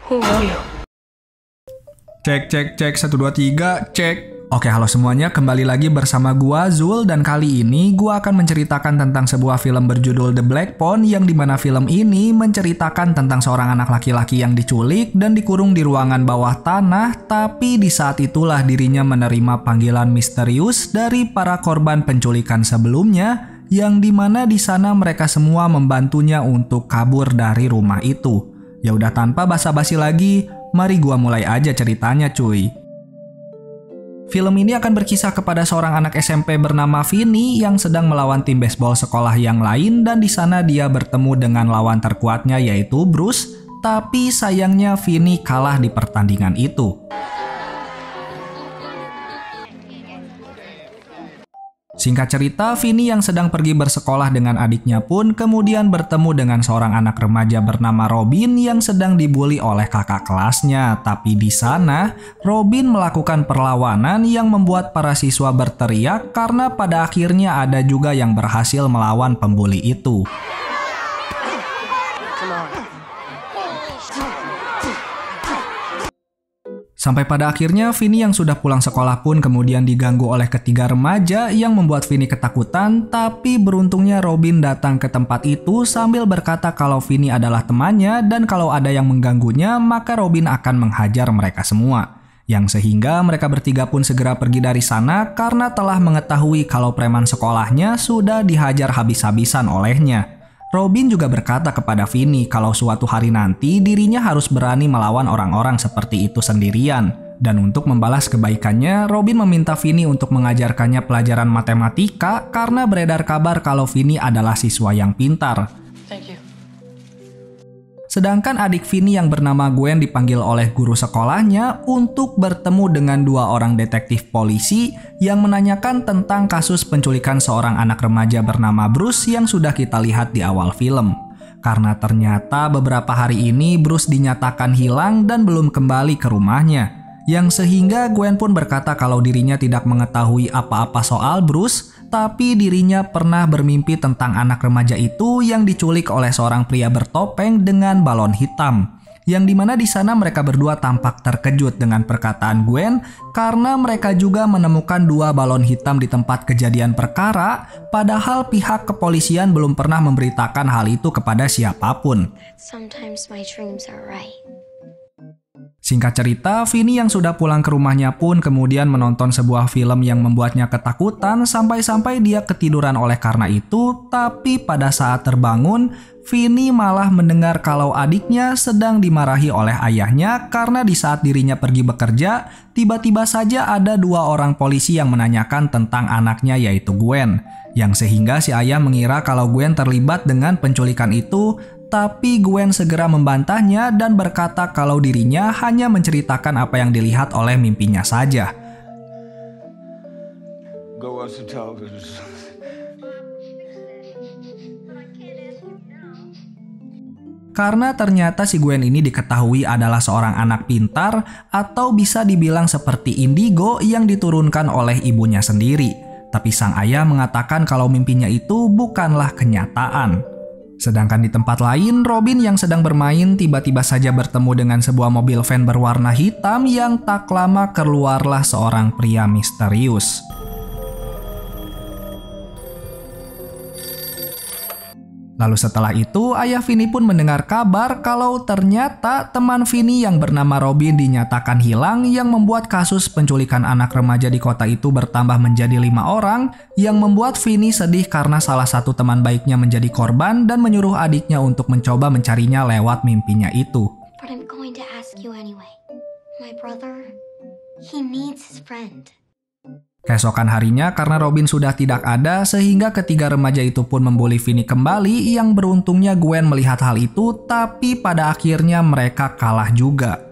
Who are you? Cek, 1, 2, 3, cek. Oke, halo semuanya, kembali lagi bersama gua, Zul, dan kali ini gua akan menceritakan tentang sebuah film berjudul The Black Phone, yang dimana film ini menceritakan tentang seorang anak laki-laki yang diculik dan dikurung di ruangan bawah tanah, tapi di saat itulah dirinya menerima panggilan misterius dari para korban penculikan sebelumnya, yang dimana di sana mereka semua membantunya untuk kabur dari rumah itu. Ya udah, tanpa basa-basi lagi, mari gua mulai aja ceritanya, cuy. Film ini akan berkisah kepada seorang anak SMP bernama Vinny yang sedang melawan tim baseball sekolah yang lain, dan di sana dia bertemu dengan lawan terkuatnya yaitu Bruce, tapi sayangnya Vinny kalah di pertandingan itu. Singkat cerita, Vinny yang sedang pergi bersekolah dengan adiknya pun kemudian bertemu dengan seorang anak remaja bernama Robin yang sedang dibully oleh kakak kelasnya. Tapi di sana, Robin melakukan perlawanan yang membuat para siswa berteriak karena pada akhirnya ada juga yang berhasil melawan pembuli itu. Sampai pada akhirnya Vinny yang sudah pulang sekolah pun kemudian diganggu oleh ketiga remaja yang membuat Vinny ketakutan, tapi beruntungnya Robin datang ke tempat itu sambil berkata kalau Vinny adalah temannya dan kalau ada yang mengganggunya maka Robin akan menghajar mereka semua. Yang sehingga mereka bertiga pun segera pergi dari sana karena telah mengetahui kalau preman sekolahnya sudah dihajar habis-habisan olehnya. Robin juga berkata kepada Vinny kalau suatu hari nanti dirinya harus berani melawan orang-orang seperti itu sendirian. Dan untuk membalas kebaikannya, Robin meminta Vinny untuk mengajarkannya pelajaran matematika karena beredar kabar kalau Vinny adalah siswa yang pintar. Thank you. Sedangkan adik Vinny yang bernama Gwen dipanggil oleh guru sekolahnya untuk bertemu dengan dua orang detektif polisi yang menanyakan tentang kasus penculikan seorang anak remaja bernama Bruce yang sudah kita lihat di awal film. Karena ternyata beberapa hari ini Bruce dinyatakan hilang dan belum kembali ke rumahnya. Yang sehingga Gwen pun berkata kalau dirinya tidak mengetahui apa-apa soal Bruce, tapi dirinya pernah bermimpi tentang anak remaja itu yang diculik oleh seorang pria bertopeng dengan balon hitam. Yang dimana di sana mereka berdua tampak terkejut dengan perkataan Gwen karena mereka juga menemukan dua balon hitam di tempat kejadian perkara, padahal pihak kepolisian belum pernah memberitakan hal itu kepada siapapun. Sometimes my dreams are right. Singkat cerita, Vinny yang sudah pulang ke rumahnya pun kemudian menonton sebuah film yang membuatnya ketakutan sampai-sampai dia ketiduran oleh karena itu, tapi pada saat terbangun, Vinny malah mendengar kalau adiknya sedang dimarahi oleh ayahnya karena di saat dirinya pergi bekerja, tiba-tiba saja ada dua orang polisi yang menanyakan tentang anaknya yaitu Gwen. Yang sehingga si ayah mengira kalau Gwen terlibat dengan penculikan itu, tapi Gwen segera membantahnya dan berkata kalau dirinya hanya menceritakan apa yang dilihat oleh mimpinya saja. Go watch the television. Karena ternyata si Gwen ini diketahui adalah seorang anak pintar atau bisa dibilang seperti indigo yang diturunkan oleh ibunya sendiri. Tapi sang ayah mengatakan kalau mimpinya itu bukanlah kenyataan. Sedangkan di tempat lain, Robin yang sedang bermain tiba-tiba saja bertemu dengan sebuah mobil van berwarna hitam yang tak lama keluarlah seorang pria misterius. Lalu setelah itu, ayah Vinny pun mendengar kabar kalau ternyata teman Vinny yang bernama Robin dinyatakan hilang yang membuat kasus penculikan anak remaja di kota itu bertambah menjadi 5 orang yang membuat Vinny sedih karena salah satu teman baiknya menjadi korban dan menyuruh adiknya untuk mencoba mencarinya lewat mimpinya itu. But I'm going to ask you anyway. My brother, he needs his friend. Keesokan harinya karena Robin sudah tidak ada sehingga ketiga remaja itu pun membuli Vinny kembali, yang beruntungnya Gwen melihat hal itu tapi pada akhirnya mereka kalah juga.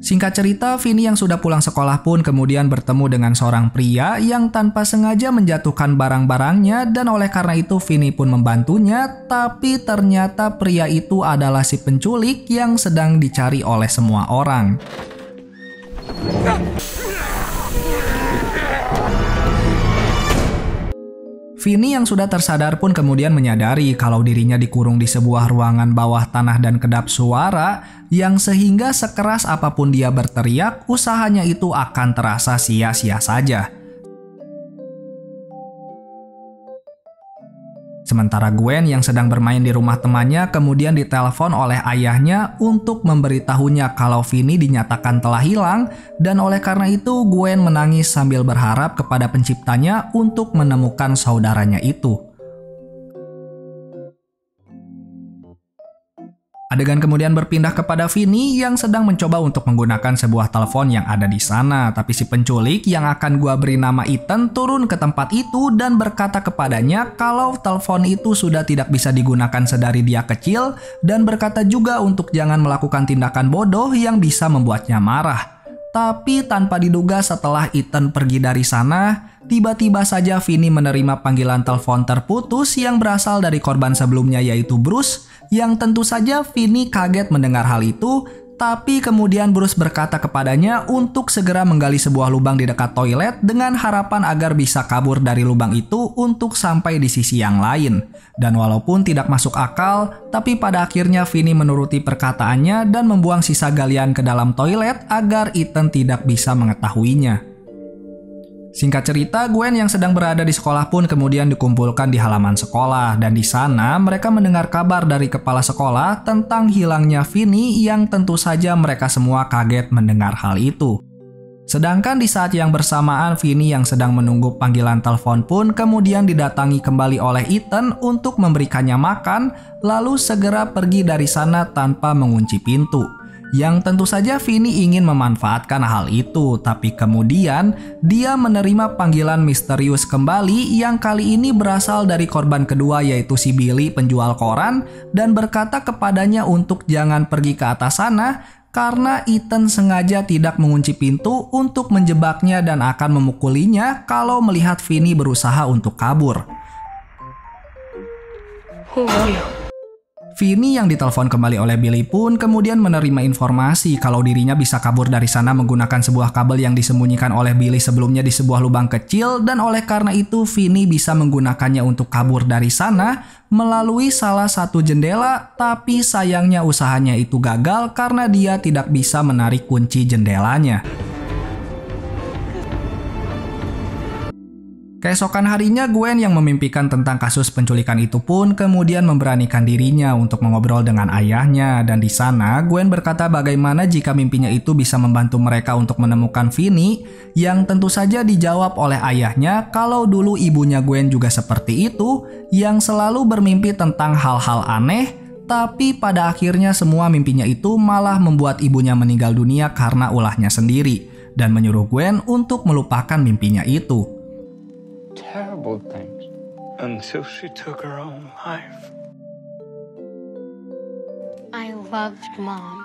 Singkat cerita, Vinny yang sudah pulang sekolah pun kemudian bertemu dengan seorang pria yang tanpa sengaja menjatuhkan barang-barangnya dan oleh karena itu Vinny pun membantunya, tapi ternyata pria itu adalah si penculik yang sedang dicari oleh semua orang. Vinny yang sudah tersadar pun kemudian menyadari kalau dirinya dikurung di sebuah ruangan bawah tanah dan kedap suara yang sehingga sekeras apapun dia berteriak, usahanya itu akan terasa sia-sia saja. Sementara Gwen yang sedang bermain di rumah temannya kemudian ditelepon oleh ayahnya untuk memberitahunya kalau Vinny dinyatakan telah hilang, dan oleh karena itu Gwen menangis sambil berharap kepada penciptanya untuk menemukan saudaranya itu. Adegan kemudian berpindah kepada Vinny yang sedang mencoba untuk menggunakan sebuah telepon yang ada di sana, tapi si penculik yang akan gua beri nama Ethan turun ke tempat itu dan berkata kepadanya kalau telepon itu sudah tidak bisa digunakan sedari dia kecil, dan berkata juga untuk jangan melakukan tindakan bodoh yang bisa membuatnya marah. Tapi tanpa diduga setelah Ethan pergi dari sana, tiba-tiba saja Vinny menerima panggilan telepon terputus yang berasal dari korban sebelumnya yaitu Bruce, yang tentu saja Vinny kaget mendengar hal itu, tapi kemudian Bruce berkata kepadanya untuk segera menggali sebuah lubang di dekat toilet dengan harapan agar bisa kabur dari lubang itu untuk sampai di sisi yang lain. Dan walaupun tidak masuk akal, tapi pada akhirnya Vinny menuruti perkataannya dan membuang sisa galian ke dalam toilet agar Ethan tidak bisa mengetahuinya. Singkat cerita, Gwen yang sedang berada di sekolah pun kemudian dikumpulkan di halaman sekolah, dan di sana mereka mendengar kabar dari kepala sekolah tentang hilangnya Vinny yang tentu saja mereka semua kaget mendengar hal itu. Sedangkan di saat yang bersamaan Vinny yang sedang menunggu panggilan telepon pun kemudian didatangi kembali oleh Ethan untuk memberikannya makan, lalu segera pergi dari sana tanpa mengunci pintu. Yang tentu saja Vinny ingin memanfaatkan hal itu, tapi kemudian dia menerima panggilan misterius kembali yang kali ini berasal dari korban kedua yaitu si Billy penjual koran, dan berkata kepadanya untuk jangan pergi ke atas sana karena Ethan sengaja tidak mengunci pintu untuk menjebaknya dan akan memukulinya kalau melihat Vinny berusaha untuk kabur. Who are you? Vinny yang ditelepon kembali oleh Billy pun kemudian menerima informasi kalau dirinya bisa kabur dari sana menggunakan sebuah kabel yang disembunyikan oleh Billy sebelumnya di sebuah lubang kecil, dan oleh karena itu Vinny bisa menggunakannya untuk kabur dari sana melalui salah satu jendela, tapi sayangnya usahanya itu gagal karena dia tidak bisa menarik kunci jendelanya. Keesokan harinya Gwen yang memimpikan tentang kasus penculikan itu pun kemudian memberanikan dirinya untuk mengobrol dengan ayahnya, dan di sana Gwen berkata bagaimana jika mimpinya itu bisa membantu mereka untuk menemukan Vinny, yang tentu saja dijawab oleh ayahnya kalau dulu ibunya Gwen juga seperti itu yang selalu bermimpi tentang hal-hal aneh, tapi pada akhirnya semua mimpinya itu malah membuat ibunya meninggal dunia karena ulahnya sendiri, dan menyuruh Gwen untuk melupakan mimpinya itu. Terrible things. Until she took her own life. I loved Mom.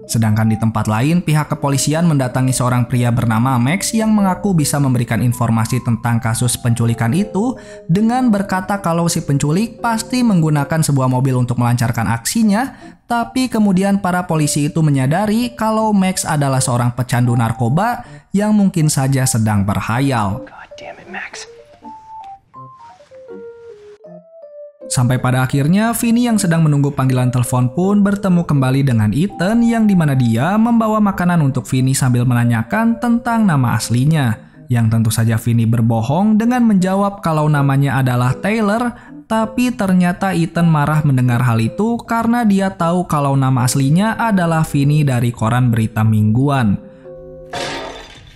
Sedangkan di tempat lain, pihak kepolisian mendatangi seorang pria bernama Max yang mengaku bisa memberikan informasi tentang kasus penculikan itu dengan berkata kalau si penculik pasti menggunakan sebuah mobil untuk melancarkan aksinya, tapi kemudian para polisi itu menyadari kalau Max adalah seorang pecandu narkoba yang mungkin saja sedang berhayal. God damn it, Max. Sampai pada akhirnya, Vinny yang sedang menunggu panggilan telepon pun bertemu kembali dengan Ethan yang dimana dia membawa makanan untuk Vinny sambil menanyakan tentang nama aslinya. Yang tentu saja Vinny berbohong dengan menjawab kalau namanya adalah Taylor, tapi ternyata Ethan marah mendengar hal itu karena dia tahu kalau nama aslinya adalah Vinny dari koran berita mingguan.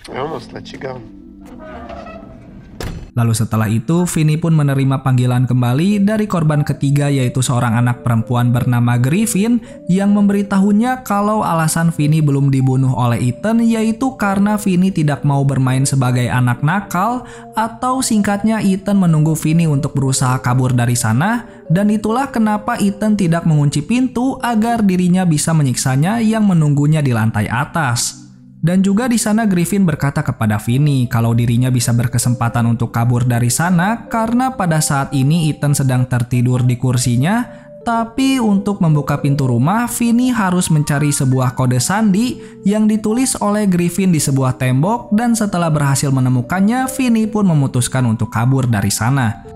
I almost let you go. Lalu setelah itu, Vinny pun menerima panggilan kembali dari korban ketiga yaitu seorang anak perempuan bernama Griffin yang memberitahunya kalau alasan Vinny belum dibunuh oleh Ethan yaitu karena Vinny tidak mau bermain sebagai anak nakal, atau singkatnya Ethan menunggu Vinny untuk berusaha kabur dari sana, dan itulah kenapa Ethan tidak mengunci pintu agar dirinya bisa menyiksanya yang menunggunya di lantai atas. Dan juga di sana Griffin berkata kepada Vinny kalau dirinya bisa berkesempatan untuk kabur dari sana karena pada saat ini Ethan sedang tertidur di kursinya, Tapi untuk membuka pintu rumah, Vinny harus mencari sebuah kode sandi yang ditulis oleh Griffin di sebuah tembok, dan setelah berhasil menemukannya, Vinny pun memutuskan untuk kabur dari sana.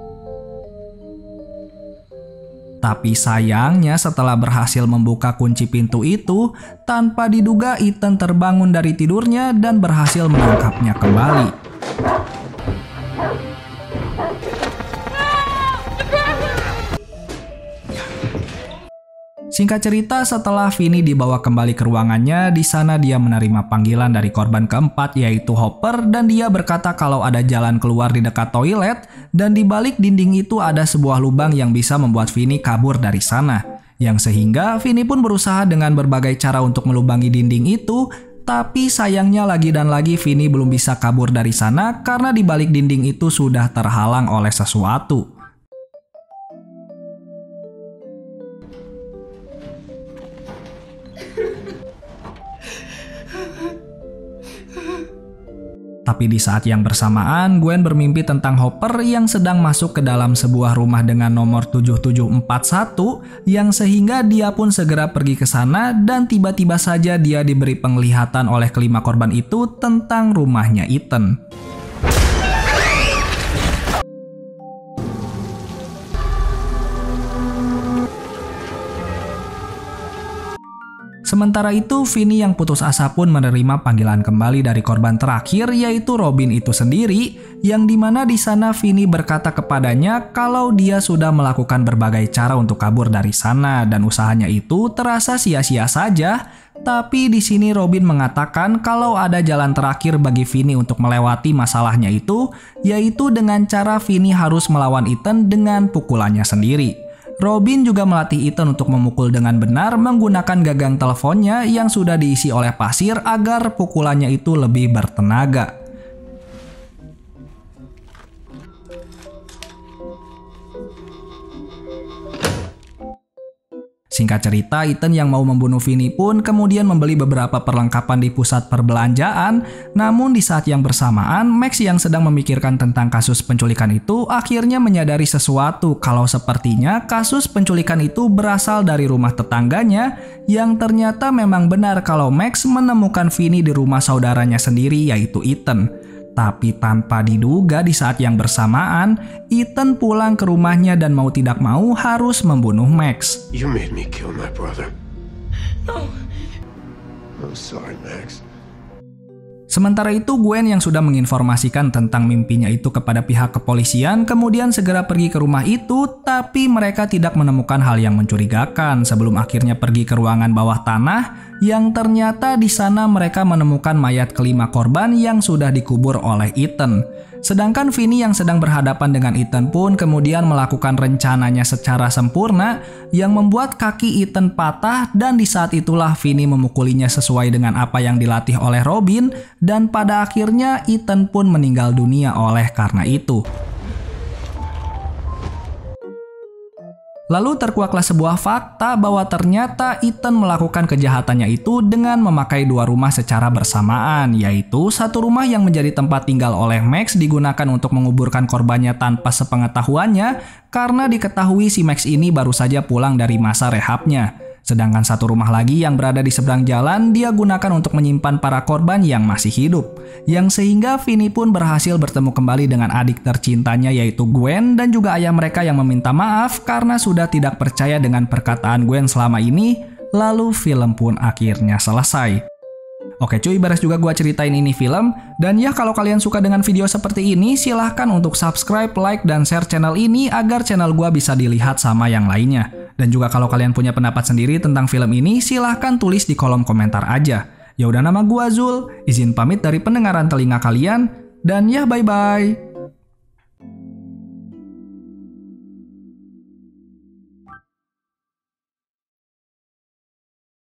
Tapi sayangnya setelah berhasil membuka kunci pintu itu, tanpa diduga Ethan terbangun dari tidurnya dan berhasil menangkapnya kembali. Singkat cerita, setelah Vinny dibawa kembali ke ruangannya, di sana dia menerima panggilan dari korban keempat yaitu Hopper, dan dia berkata kalau ada jalan keluar di dekat toilet, dan di balik dinding itu ada sebuah lubang yang bisa membuat Vinny kabur dari sana. Yang sehingga Vinny pun berusaha dengan berbagai cara untuk melubangi dinding itu, tapi sayangnya lagi dan lagi Vinny belum bisa kabur dari sana karena di balik dinding itu sudah terhalang oleh sesuatu. Tapi di saat yang bersamaan, Gwen bermimpi tentang Hopper yang sedang masuk ke dalam sebuah rumah dengan nomor 7741, yang sehingga dia pun segera pergi ke sana, dan tiba-tiba saja dia diberi penglihatan oleh kelima korban itu tentang rumahnya Ethan. Sementara itu, Vinny yang putus asa pun menerima panggilan kembali dari korban terakhir yaitu Robin itu sendiri, yang dimana di sana Vinny berkata kepadanya kalau dia sudah melakukan berbagai cara untuk kabur dari sana dan usahanya itu terasa sia-sia saja. Tapi di sini Robin mengatakan kalau ada jalan terakhir bagi Vinny untuk melewati masalahnya itu, yaitu dengan cara Vinny harus melawan Ethan dengan pukulannya sendiri. Robin juga melatih Ethan untuk memukul dengan benar menggunakan gagang teleponnya yang sudah diisi oleh pasir agar pukulannya itu lebih bertenaga. Singkat cerita, Ethan yang mau membunuh Vinny pun kemudian membeli beberapa perlengkapan di pusat perbelanjaan. Namun di saat yang bersamaan, Max yang sedang memikirkan tentang kasus penculikan itu akhirnya menyadari sesuatu kalau sepertinya kasus penculikan itu berasal dari rumah tetangganya, yang ternyata memang benar kalau Max menemukan Vinny di rumah saudaranya sendiri yaitu Ethan. Tapi tanpa diduga di saat yang bersamaan, Ethan pulang ke rumahnya dan mau tidak mau harus membunuh Max. You made me kill my brother. No. I'm sorry, Max. Sementara itu, Gwen yang sudah menginformasikan tentang mimpinya itu kepada pihak kepolisian kemudian segera pergi ke rumah itu, tapi mereka tidak menemukan hal yang mencurigakan sebelum akhirnya pergi ke ruangan bawah tanah, yang ternyata di sana mereka menemukan mayat kelima korban yang sudah dikubur oleh Ethan. Sedangkan Vinny yang sedang berhadapan dengan Ethan pun kemudian melakukan rencananya secara sempurna yang membuat kaki Ethan patah, dan di saat itulah Vinny memukulinya sesuai dengan apa yang dilatih oleh Robin, dan pada akhirnya Ethan pun meninggal dunia oleh karena itu. Lalu terkuaklah sebuah fakta bahwa ternyata Ethan melakukan kejahatannya itu dengan memakai dua rumah secara bersamaan, yaitu satu rumah yang menjadi tempat tinggal oleh Max digunakan untuk menguburkan korbannya tanpa sepengetahuannya karena diketahui si Max ini baru saja pulang dari masa rehabnya. Sedangkan satu rumah lagi yang berada di seberang jalan dia gunakan untuk menyimpan para korban yang masih hidup. Yang sehingga Vinny pun berhasil bertemu kembali dengan adik tercintanya yaitu Gwen, dan juga ayah mereka yang meminta maaf karena sudah tidak percaya dengan perkataan Gwen selama ini. Lalu film pun akhirnya selesai. Oke cuy, beres juga gua ceritain ini film. Dan ya, kalau kalian suka dengan video seperti ini, silahkan untuk subscribe, like, dan share channel ini agar channel gua bisa dilihat sama yang lainnya. Dan juga kalau kalian punya pendapat sendiri tentang film ini, silahkan tulis di kolom komentar aja. Ya udah, nama gua Zul, izin pamit dari pendengaran telinga kalian, dan ya bye-bye.